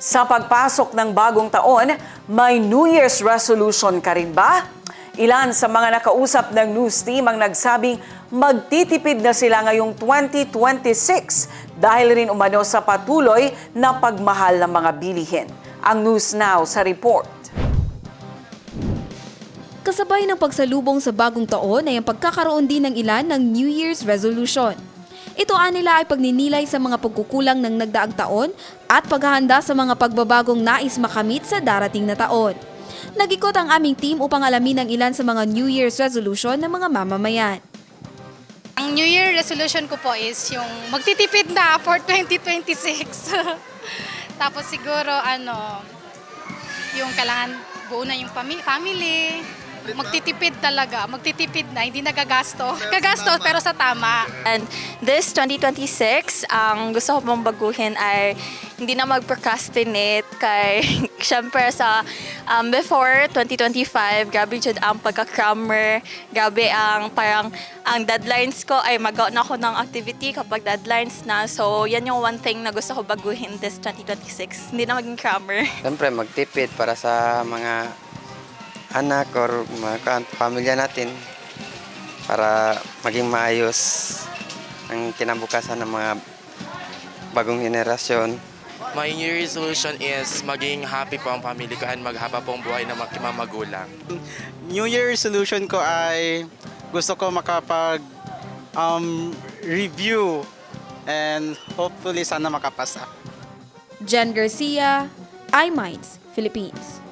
Sa pagpasok ng bagong taon, may New Year's resolution ka rin ba? Ilan sa mga nakausap ng news team ang nagsabing magtitipid na sila ngayong 2026 dahil rin umano sa patuloy na pagmahal ng mga bilihin. Ang News Now sa report. Kasabay ng pagsalubong sa bagong taon ay ang pagkakaroon din ng ilan ng New Year's resolution. Ito nila ay pagninilay sa mga pagkukulang ng nagdaang taon at paghahanda sa mga pagbabagong nais makamit sa darating na taon. Nag-ikot ang aming team upang alamin ang ilan sa mga New Year's resolution ng mga mamamayan. Ang New Year resolution ko po is yung magtitipid na for 2026. Tapos siguro yung kailangan buo na yung family. Magtitipid talaga, magtitipid na, hindi nagagasto. Gagastos pero sa tama. And this 2026, ang gusto ko mong baguhin ay hindi na mag-procrastinate kay syempre sa before 2025, grabe jud ang pagka-crammer, grabe ang parang ang deadlines ko ay magawa na ako ng activity kapag deadlines na. So yan yung one thing na gusto ko baguhin this 2026, hindi na maging crammer. Siyempre magtipid para sa mga anak or mga pamilya natin para maging maayos ang kinabukasan ng mga bagong henerasyon. My New Year resolution is maging happy po ang pamilya ko and maghaba po ang buhay ng mga magulang. New Year resolution ko ay gusto ko review and hopefully sana makapasa. Jen Garcia, iMinds, Philippines.